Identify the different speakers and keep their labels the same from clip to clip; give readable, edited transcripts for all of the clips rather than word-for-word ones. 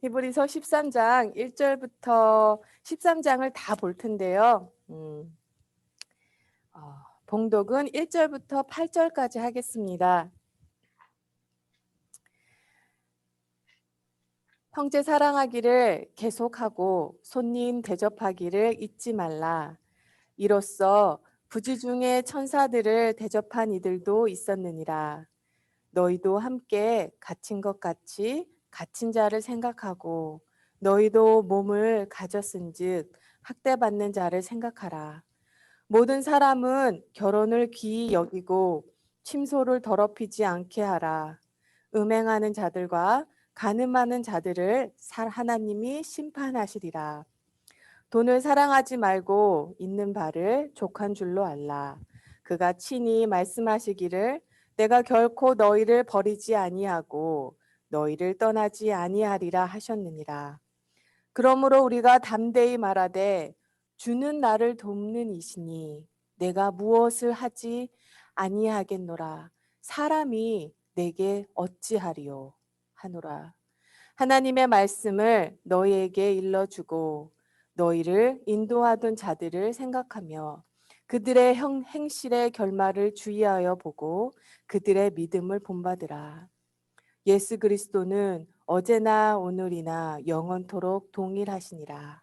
Speaker 1: 히브리서 13장 1절부터 13장을 다 볼 텐데요. 봉독은 1절부터 8절까지 하겠습니다. 형제 사랑하기를 계속하고 손님 대접하기를 잊지 말라. 이로써 부지 중에 천사들을 대접한 이들도 있었느니라. 너희도 함께 갇힌 것 같이 갇힌 자를 생각하고 너희도 몸을 가졌은즉 학대받는 자를 생각하라. 모든 사람은 결혼을 귀히 여기고 침소를 더럽히지 않게 하라. 음행하는 자들과 간음하는 자들을 하나님이 심판하시리라. 돈을 사랑하지 말고 있는 바를 족한 줄로 알라. 그가 친히 말씀하시기를 내가 결코 너희를 버리지 아니하고 너희를 떠나지 아니하리라 하셨느니라. 그러므로 우리가 담대히 말하되 주는 나를 돕는 이시니 내가 무엇을 하지 아니하겠노라. 사람이 내게 어찌하리요 하노라. 하나님의 말씀을 너희에게 일러주고 너희를 인도하던 자들을 생각하며 그들의 행실의 결말을 주의하여 보고 그들의 믿음을 본받으라. 예수 그리스도는 어제나 오늘이나 영원토록 동일하시니라.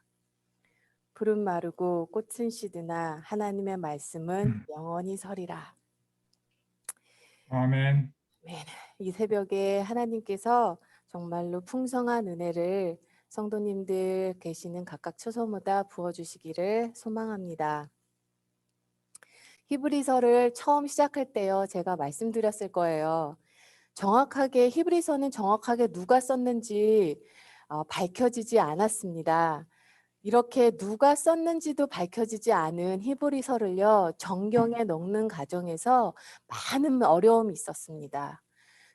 Speaker 1: 푸른 마르고 꽃은 시드나 하나님의 말씀은 영원히 서리라.
Speaker 2: 아멘.
Speaker 1: 아멘. 이 새벽에 하나님께서 정말로 풍성한 은혜를 성도님들 계시는 각각 처소마다 부어주시기를 소망합니다. 히브리서를 처음 시작할 때요, 제가 말씀드렸을 거예요. 정확하게 히브리서는 정확하게 누가 썼는지 밝혀지지 않았습니다. 이렇게 누가 썼는지도 밝혀지지 않은 히브리서를요, 정경에 넣는 과정에서 많은 어려움이 있었습니다.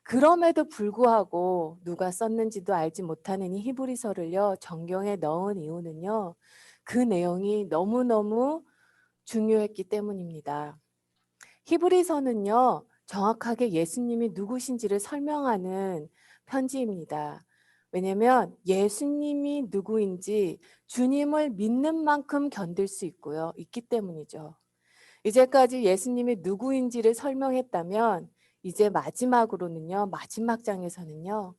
Speaker 1: 그럼에도 불구하고 누가 썼는지도 알지 못하는 이 히브리서를요, 정경에 넣은 이유는요, 그 내용이 너무너무 중요했기 때문입니다. 히브리서는요, 정확하게 예수님이 누구신지를 설명하는 편지입니다. 왜냐하면 예수님이 누구인지 주님을 믿는 만큼 견딜 수 있기 때문이죠. 이제까지 예수님이 누구인지를 설명했다면 이제 마지막으로는요, 마지막 장에서는요,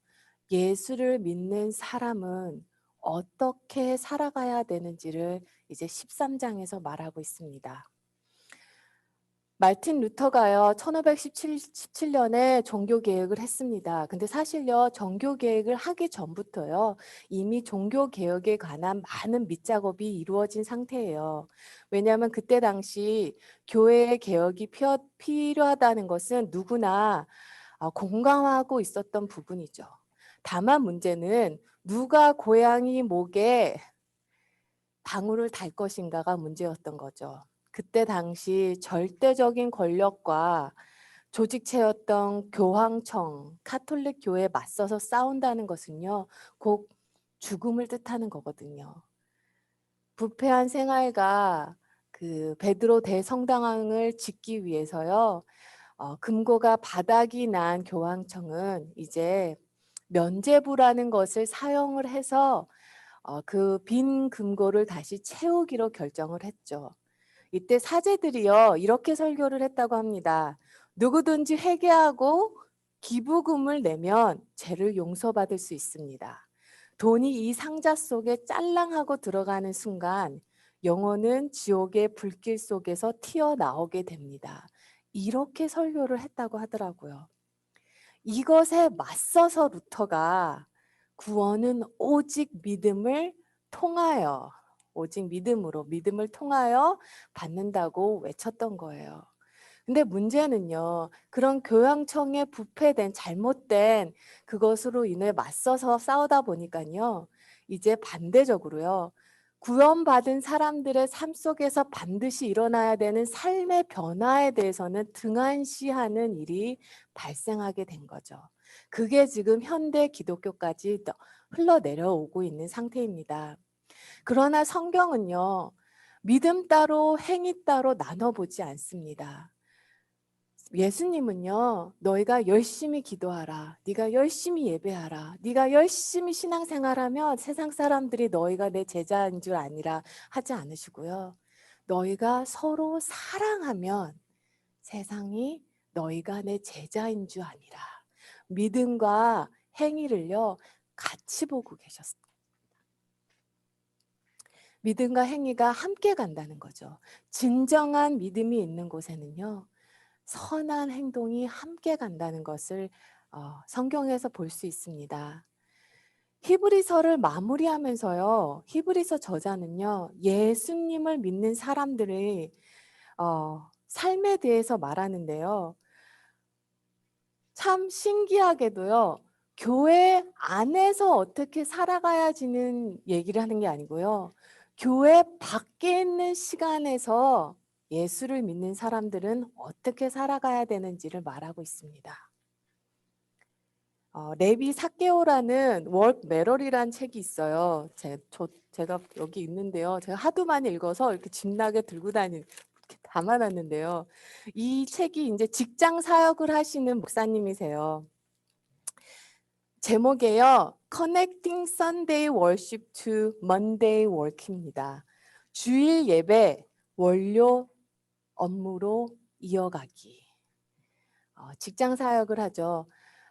Speaker 1: 예수를 믿는 사람은 어떻게 살아가야 되는지를 이제 13장에서 말하고 있습니다. 말틴 루터가요, 1517년에 종교개혁을 했습니다. 근데 사실요, 종교개혁을 하기 전부터요, 이미 종교개혁에 관한 많은 밑작업이 이루어진 상태예요. 왜냐하면 그때 당시 교회의 개혁이 필요하다는 것은 누구나 공감하고 있었던 부분이죠. 다만 문제는 누가 고양이 목에 방울을 달 것인가가 문제였던 거죠. 그때 당시 절대적인 권력과 조직체였던 교황청, 카톨릭 교회에 맞서서 싸운다는 것은요, 곧 죽음을 뜻하는 거거든요. 부패한 생활과 그 베드로 대성당을 짓기 위해서요, 금고가 바닥이 난 교황청은 이제 면죄부라는 것을 사용을 해서 그 빈 금고를 다시 채우기로 결정을 했죠. 이때 사제들이요, 이렇게 설교를 했다고 합니다. 누구든지 회개하고 기부금을 내면 죄를 용서받을 수 있습니다. 돈이 이 상자 속에 짤랑하고 들어가는 순간 영혼은 지옥의 불길 속에서 튀어나오게 됩니다. 이렇게 설교를 했다고 하더라고요. 이것에 맞서서 루터가 구원은 오직 믿음을 통하여, 오직 믿음을 통하여 받는다고 외쳤던 거예요. 근데 문제는요, 그런 교황청에 부패된 잘못된 그것으로 인해 맞서서 싸우다 보니까요, 이제 반대적으로요, 구원받은 사람들의 삶 속에서 반드시 일어나야 되는 삶의 변화에 대해서는 등한시하는 일이 발생하게 된 거죠. 그게 지금 현대 기독교까지 흘러내려오고 있는 상태입니다. 그러나 성경은요, 믿음 따로 행위 따로 나눠보지 않습니다. 예수님은요, 너희가 열심히 기도하라, 네가 열심히 예배하라, 네가 열심히 신앙생활하면 세상 사람들이 너희가 내 제자인 줄 아니라 하지 않으시고요. 너희가 서로 사랑하면 세상이 너희가 내 제자인 줄 아니라 믿음과 행위를요, 같이 보고 계셨어요. 믿음과 행위가 함께 간다는 거죠. 진정한 믿음이 있는 곳에는요, 선한 행동이 함께 간다는 것을 성경에서 볼 수 있습니다. 히브리서를 마무리하면서요, 히브리서 저자는요, 예수님을 믿는 사람들의 삶에 대해서 말하는데요. 참 신기하게도요, 교회 안에서 어떻게 살아가야지는 얘기를 하는 게 아니고요, 교회 밖에 있는 시간에서 예수를 믿는 사람들은 어떻게 살아가야 되는지를 말하고 있습니다. 레비 삭개오라는 월크 메럴이라는 책이 있어요. 제가 여기 있는데요. 제가 하도 많이 읽어서 이렇게 집나게 들고 이렇게 담아놨는데요. 이 책이 이제 직장 사역을 하시는 목사님이세요. 제목이에요. Connecting Sunday Worship to Monday Work입니다. 주일 예배 월요 업무로 이어가기. 직장 사역을 하죠.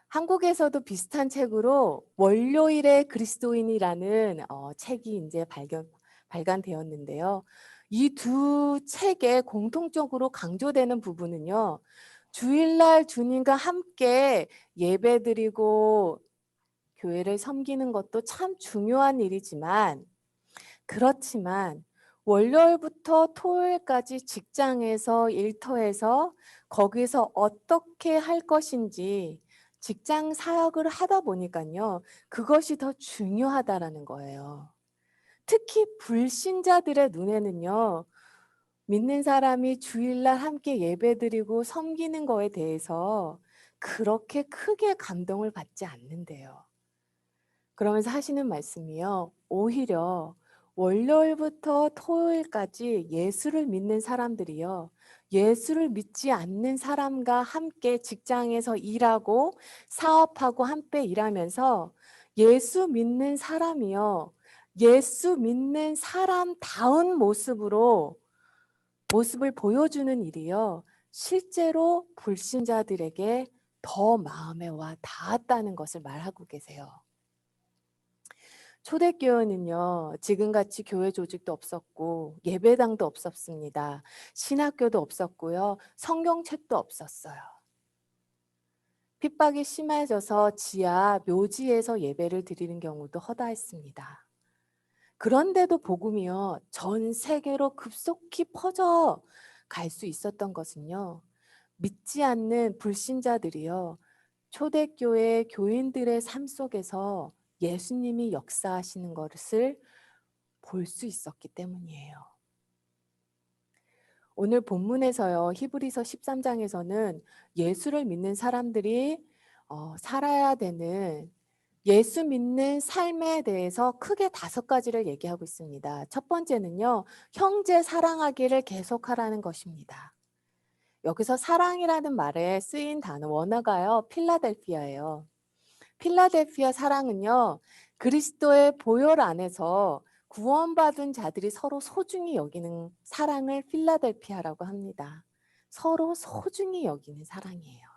Speaker 1: 한국에서도 비슷한 책으로 월요일의 그리스도인이라는 책이 이제 발간되었는데요. 이 두 책에 공통적으로 강조되는 부분은요, 주일날 주님과 함께 예배드리고 교회를 섬기는 것도 참 중요한 일이지만, 그렇지만 월요일부터 토요일까지 직장에서 일터에서 거기서 어떻게 할 것인지 직장 사역을 하다 보니까요, 그것이 더 중요하다라는 거예요. 특히 불신자들의 눈에는요, 믿는 사람이 주일날 함께 예배드리고 섬기는 거에 대해서 그렇게 크게 감동을 받지 않는데요. 그러면서 하시는 말씀이요, 오히려 월요일부터 토요일까지 예수를 믿는 사람들이요, 예수를 믿지 않는 사람과 함께 직장에서 일하고 사업하고 함께 일하면서 예수 믿는 사람이요, 예수 믿는 사람다운 모습을 보여주는 일이요, 실제로 불신자들에게 더 마음에 와 닿았다는 것을 말하고 계세요. 초대교회는요, 지금같이 교회 조직도 없었고 예배당도 없었습니다. 신학교도 없었고요, 성경책도 없었어요. 핍박이 심해져서 지하 묘지에서 예배를 드리는 경우도 허다했습니다. 그런데도 복음이요, 전 세계로 급속히 퍼져 갈 수 있었던 것은요, 믿지 않는 불신자들이요, 초대교회 교인들의 삶 속에서 예수님이 역사하시는 것을 볼 수 있었기 때문이에요. 오늘 본문에서요, 히브리서 13장에서는 예수를 믿는 사람들이 살아야 되는 예수 믿는 삶에 대해서 크게 5가지를 얘기하고 있습니다. 첫 번째는요, 형제 사랑하기를 계속하라는 것입니다. 여기서 사랑이라는 말에 쓰인 원어가요, 필라델피아예요. 필라델피아 사랑은요, 그리스도의 보혈 안에서 구원받은 자들이 서로 소중히 여기는 사랑을 필라델피아라고 합니다. 서로 소중히 여기는 사랑이에요.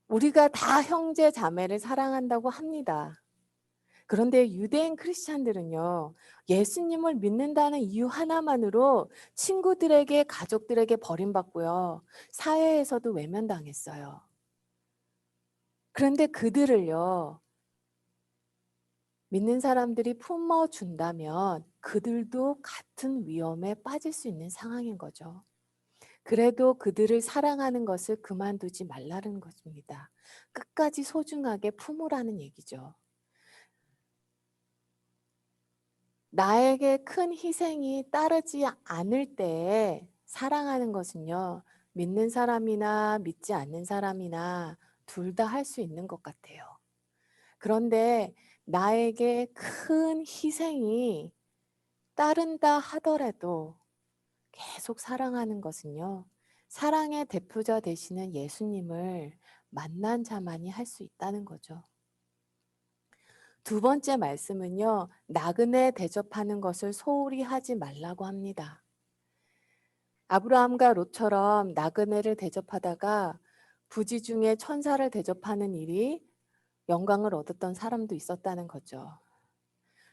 Speaker 1: 우리가 다 형제 자매를 사랑한다고 합니다. 그런데 유대인 크리스찬들은요, 예수님을 믿는다는 이유 하나만으로 친구들에게, 가족들에게 버림받고요, 사회에서도 외면당했어요. 그런데 그들을요, 믿는 사람들이 품어준다면 그들도 같은 위험에 빠질 수 있는 상황인 거죠. 그래도 그들을 사랑하는 것을 그만두지 말라는 것입니다. 끝까지 소중하게 품으라는 얘기죠. 나에게 큰 희생이 따르지 않을 때에 사랑하는 것은요, 믿는 사람이나 믿지 않는 사람이나 둘 다 할 수 있는 것 같아요. 그런데 나에게 큰 희생이 따른다 하더라도 계속 사랑하는 것은요, 사랑의 대표자 되시는 예수님을 만난 자만이 할 수 있다는 거죠. 두 번째 말씀은요. 나그네 대접하는 것을 소홀히 하지 말라고 합니다. 아브라함과 롯처럼 나그네를 대접하다가 부지 중에 천사를 대접하는 일이 영광을 얻었던 사람도 있었다는 거죠.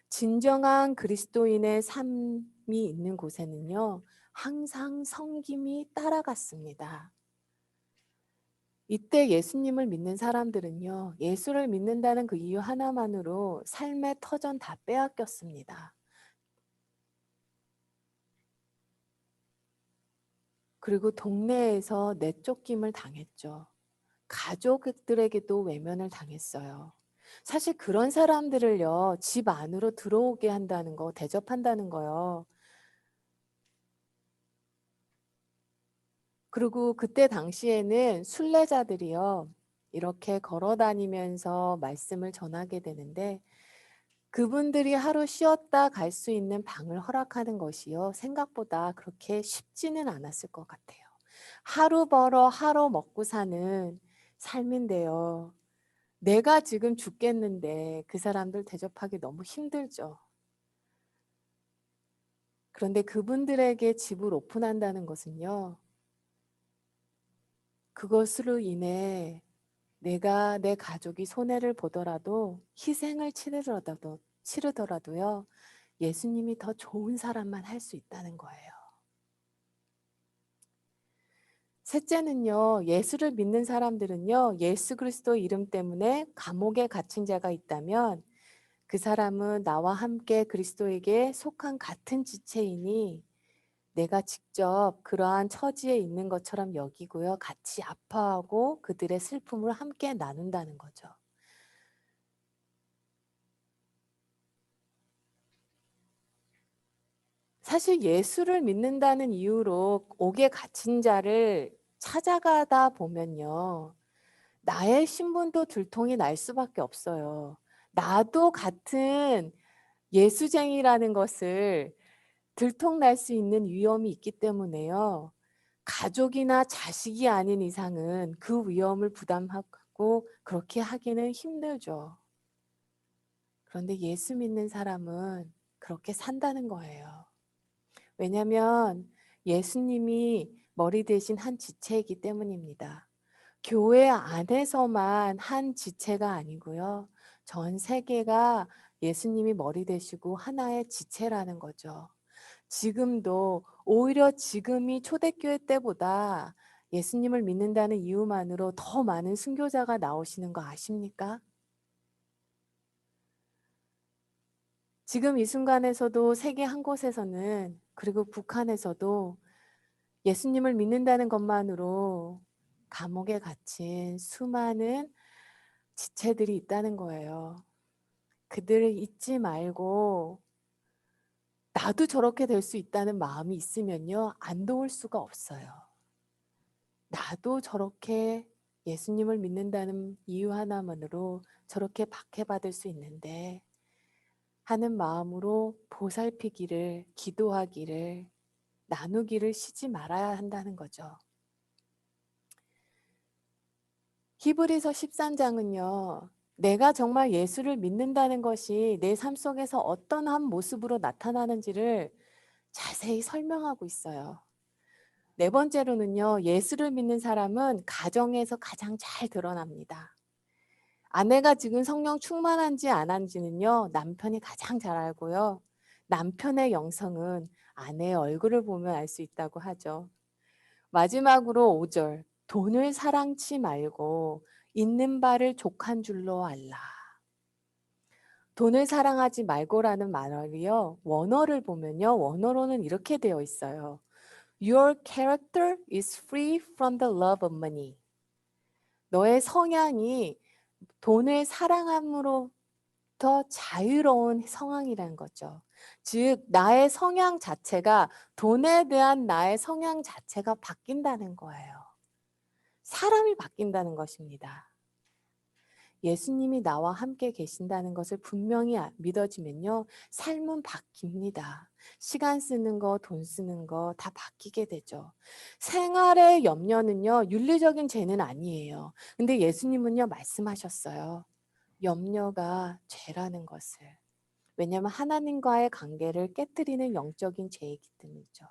Speaker 1: 진정한 그리스도인의 삶이 있는 곳에는요. 항상 섬김이 따라갔습니다. 이때 예수님을 믿는 사람들은요. 예수를 믿는다는 그 이유 하나만으로 삶의 터전 다 빼앗겼습니다. 그리고 동네에서 내쫓김을 당했죠. 가족들에게도 외면을 당했어요. 사실 그런 사람들을요. 집 안으로 들어오게 한다는 거, 대접한다는 거요. 그리고 그때 당시에는 순례자들이요. 이렇게 걸어 다니면서 말씀을 전하게 되는데 그분들이 하루 쉬었다 갈 수 있는 방을 허락하는 것이요. 생각보다 그렇게 쉽지는 않았을 것 같아요. 하루 벌어 하루 먹고 사는 삶인데요. 내가 지금 죽겠는데 그 사람들 대접하기 너무 힘들죠. 그런데 그분들에게 집을 오픈한다는 것은요. 그것으로 인해 내가 내 가족이 손해를 보더라도 희생을 치르더라도요. 예수님이 더 좋은 사람만 할 수 있다는 거예요. 셋째는요. 예수를 믿는 사람들은요. 예수 그리스도 이름 때문에 감옥에 갇힌 자가 있다면 그 사람은 나와 함께 그리스도에게 속한 같은 지체이니 내가 직접 그러한 처지에 있는 것처럼 여기고요. 같이 아파하고 그들의 슬픔을 함께 나눈다는 거죠. 사실 예수를 믿는다는 이유로 옥에 갇힌 자를 찾아가다 보면요. 나의 신분도 들통이 날 수밖에 없어요. 나도 같은 예수쟁이라는 것을 들통날 수 있는 위험이 있기 때문에요. 가족이나 자식이 아닌 이상은 그 위험을 부담하고 그렇게 하기는 힘들죠. 그런데 예수 믿는 사람은 그렇게 산다는 거예요. 왜냐하면 예수님이 머리 대신 한 지체이기 때문입니다. 교회 안에서만 한 지체가 아니고요. 전 세계가 예수님이 머리 되시고 하나의 지체라는 거죠. 지금도 오히려 지금이 초대교회 때보다 예수님을 믿는다는 이유만으로 더 많은 순교자가 나오시는 거 아십니까? 지금 이 순간에서도 세계 한 곳에서는 그리고 북한에서도 예수님을 믿는다는 것만으로 감옥에 갇힌 수많은 지체들이 있다는 거예요. 그들을 잊지 말고 나도 저렇게 될 수 있다는 마음이 있으면요. 안 도울 수가 없어요. 나도 저렇게 예수님을 믿는다는 이유 하나만으로 저렇게 박해받을 수 있는데 하는 마음으로 보살피기를, 기도하기를, 나누기를 쉬지 말아야 한다는 거죠. 히브리서 13장은요. 내가 정말 예수를 믿는다는 것이 내 삶 속에서 어떤 한 모습으로 나타나는지를 자세히 설명하고 있어요. 네 번째로는요. 예수를 믿는 사람은 가정에서 가장 잘 드러납니다. 아내가 지금 성령 충만한지 안 한지는요. 남편이 가장 잘 알고요. 남편의 영성은 아내의 얼굴을 보면 알 수 있다고 하죠. 마지막으로 5절. 돈을 사랑치 말고 있는 바를 족한 줄로 알라. 돈을 사랑하지 말고라는 말이요. 원어를 보면요. 원어로는 이렇게 되어 있어요. Your character is free from the love of money. 너의 성향이 돈을 사랑함으로부터 자유로운 성향이라는 거죠. 즉 나의 성향 자체가 돈에 대한 나의 성향 자체가 바뀐다는 거예요. 사람이 바뀐다는 것입니다. 예수님이 나와 함께 계신다는 것을 분명히 믿어지면요. 삶은 바뀝니다. 시간 쓰는 거, 돈 쓰는 거 다 바뀌게 되죠. 생활의 염려는요. 윤리적인 죄는 아니에요. 근데 예수님은요. 말씀하셨어요. 염려가 죄라는 것을. 왜냐하면 하나님과의 관계를 깨뜨리는 영적인 죄이기 때문이죠.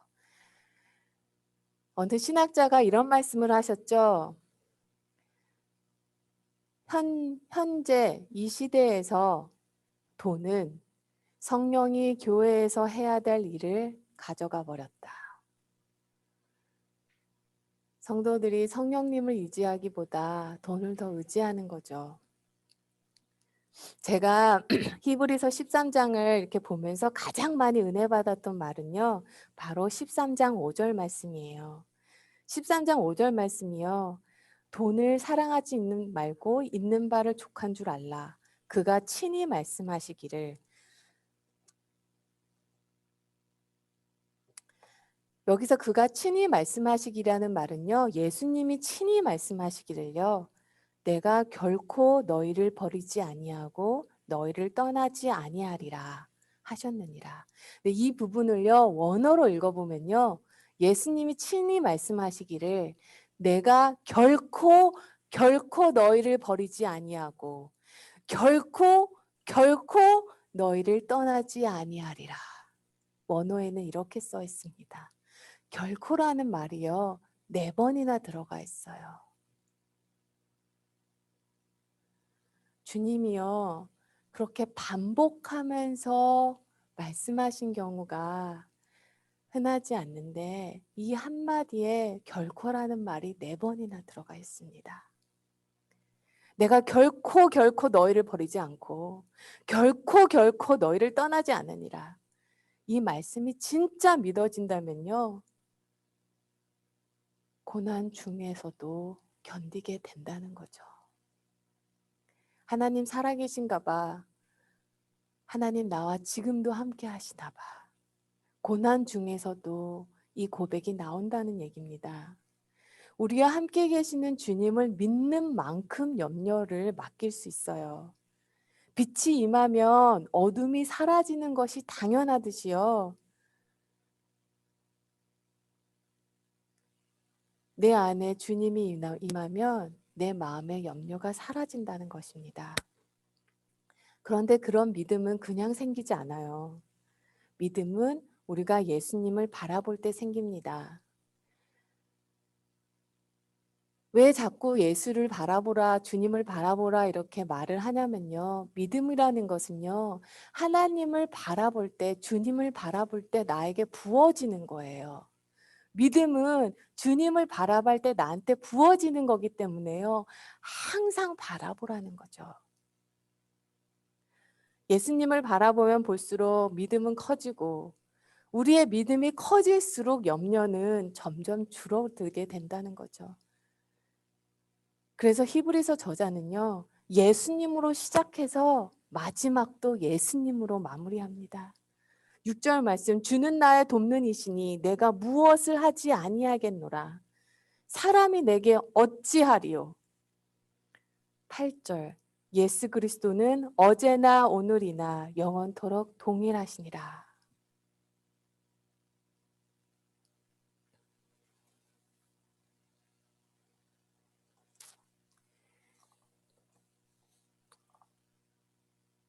Speaker 1: 어느 신학자가 이런 말씀을 하셨죠. 현재 이 시대에서 돈은 성령이 교회에서 해야 될 일을 가져가 버렸다. 성도들이 성령님을 의지하기보다 돈을 더 의지하는 거죠. 제가 히브리서 13장을 이렇게 보면서 가장 많이 은혜 받았던 말은요. 바로 13장 5절 말씀이에요. 13장 5절 말씀이요. 돈을 사랑하지 말고 있는 바를 족한 줄 알라. 그가 친히 말씀하시기를. 여기서 그가 친히 말씀하시기라는 말은요. 예수님이 친히 말씀하시기를요. 내가 결코 너희를 버리지 아니하고 너희를 떠나지 아니하리라 하셨느니라. 이 부분을요. 원어로 읽어보면요. 예수님이 친히 말씀하시기를 내가 결코 너희를 버리지 아니하고 결코 너희를 떠나지 아니하리라. 원어에는 이렇게 써 있습니다. 결코라는 말이요. 4번이나 들어가 있어요. 주님이요. 그렇게 반복하면서 말씀하신 경우가 흔하지 않는데 이 한마디에 결코라는 말이 4번이나 들어가 있습니다. 내가 결코 너희를 버리지 않고 결코 너희를 떠나지 않으니라. 이 말씀이 진짜 믿어진다면요. 고난 중에서도 견디게 된다는 거죠. 하나님 살아계신가 봐. 하나님 나와 지금도 함께 하시나 봐. 고난 중에서도 이 고백이 나온다는 얘기입니다. 우리와 함께 계시는 주님을 믿는 만큼 염려를 맡길 수 있어요. 빛이 임하면 어둠이 사라지는 것이 당연하듯이요. 내 안에 주님이 임하면 내 마음의 염려가 사라진다는 것입니다. 그런데 그런 믿음은 그냥 생기지 않아요. 믿음은 우리가 예수님을 바라볼 때 생깁니다. 왜 자꾸 예수를 바라보라, 주님을 바라보라 이렇게 말을 하냐면요. 믿음이라는 것은요. 하나님을 바라볼 때, 주님을 바라볼 때 나에게 부어지는 거예요. 믿음은 주님을 바라볼 때 나한테 부어지는 거기 때문에요. 항상 바라보라는 거죠. 예수님을 바라보면 볼수록 믿음은 커지고 우리의 믿음이 커질수록 염려는 점점 줄어들게 된다는 거죠. 그래서 히브리서 저자는요. 예수님으로 시작해서 마지막도 예수님으로 마무리합니다. 6절 말씀 주는 나의 돕는 이시니 내가 무엇을 하지 아니하겠노라. 사람이 내게 어찌하리요. 8절 예수 그리스도는 어제나 오늘이나 영원토록 동일하시니라.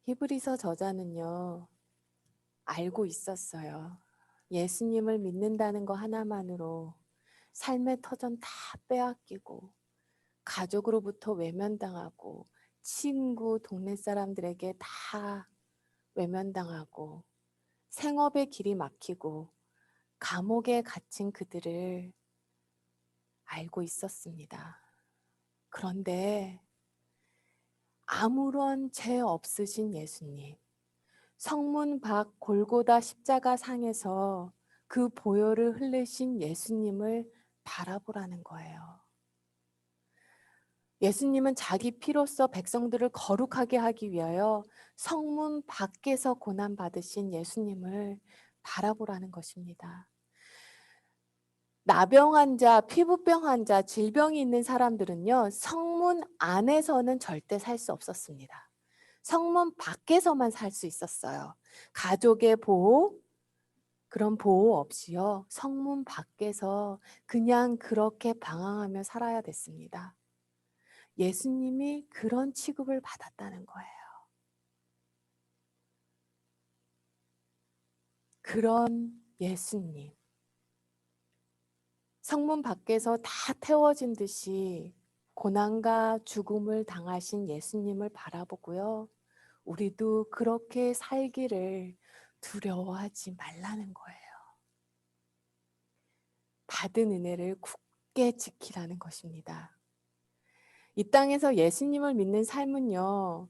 Speaker 1: 히브리서 저자는요. 알고 있었어요. 예수님을 믿는다는 거 하나만으로 삶의 터전 다 빼앗기고 가족으로부터 외면당하고 친구, 동네 사람들에게 다 외면당하고 생업의 길이 막히고 감옥에 갇힌 그들을 알고 있었습니다. 그런데 아무런 죄 없으신 예수님, 성문 밖 골고다 십자가 상에서 그 보혈을 흘리신 예수님을 바라보라는 거예요. 예수님은 자기 피로써 백성들을 거룩하게 하기 위하여 성문 밖에서 고난받으신 예수님을 바라보라는 것입니다. 나병 환자, 피부병 환자, 질병이 있는 사람들은요. 성문 안에서는 절대 살 수 없었습니다. 성문 밖에서만 살 수 있었어요. 가족의 보호, 그런 보호 없이요. 성문 밖에서 그냥 그렇게 방황하며 살아야 됐습니다. 예수님이 그런 취급을 받았다는 거예요. 그런 예수님. 성문 밖에서 다 태워진 듯이 고난과 죽음을 당하신 예수님을 바라보고요. 우리도 그렇게 살기를 두려워하지 말라는 거예요. 받은 은혜를 굳게 지키라는 것입니다. 이 땅에서 예수님을 믿는 삶은요.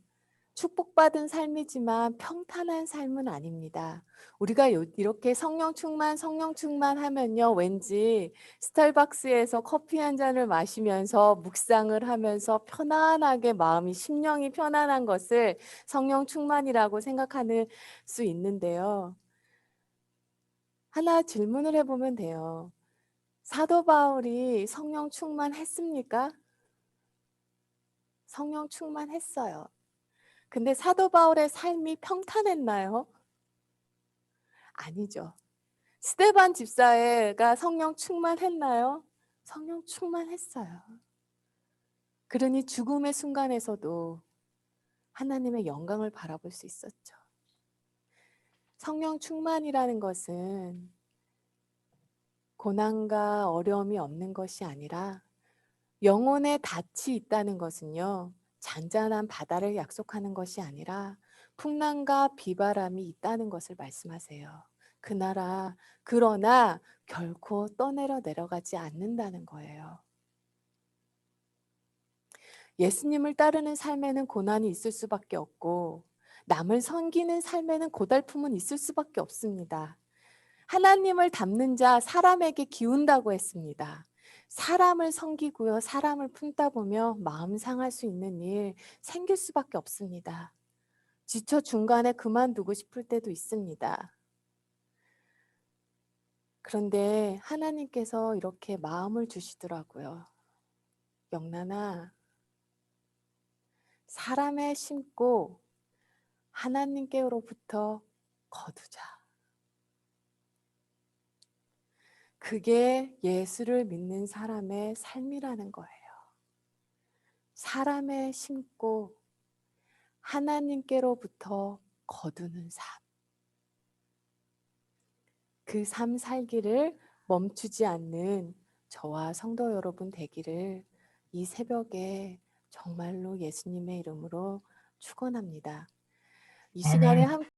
Speaker 1: 축복받은 삶이지만 평탄한 삶은 아닙니다. 우리가 이렇게 성령 충만 하면요. 왠지 스타벅스에서 커피 한 잔을 마시면서 묵상을 하면서 편안하게 마음이 심령이 편안한 것을 성령 충만이라고 생각하는 수 있는데요. 하나 질문을 해보면 돼요. 사도 바울이 성령 충만했습니까? 성령 충만했어요. 근데 사도 바울의 삶이 평탄했나요? 아니죠. 스데반 집사가 성령 충만했나요? 성령 충만했어요. 그러니 죽음의 순간에서도 하나님의 영광을 바라볼 수 있었죠. 성령 충만이라는 것은 고난과 어려움이 없는 것이 아니라 영혼에 닻이 있다는 것은요. 잔잔한 바다를 약속하는 것이 아니라 풍랑과 비바람이 있다는 것을 말씀하세요. 그러나 결코 떠내려 내려가지 않는다는 거예요. 예수님을 따르는 삶에는 고난이 있을 수밖에 없고 남을 섬기는 삶에는 고달픔은 있을 수밖에 없습니다. 하나님을 닮는 자 사람에게 기운다고 했습니다. 사람을 섬기고요. 사람을 품다 보면 마음 상할 수 있는 일 생길 수밖에 없습니다. 지쳐 중간에 그만두고 싶을 때도 있습니다. 그런데 하나님께서 이렇게 마음을 주시더라고요. 영란아, 사람에 심고 하나님께로부터 거두자. 그게 예수를 믿는 사람의 삶이라는 거예요. 사람에 심고 하나님께로부터 거두는 삶. 그 삶 살기를 멈추지 않는 저와 성도 여러분 되기를 이 새벽에 정말로 예수님의 이름으로 축원합니다. 이 시간에 함께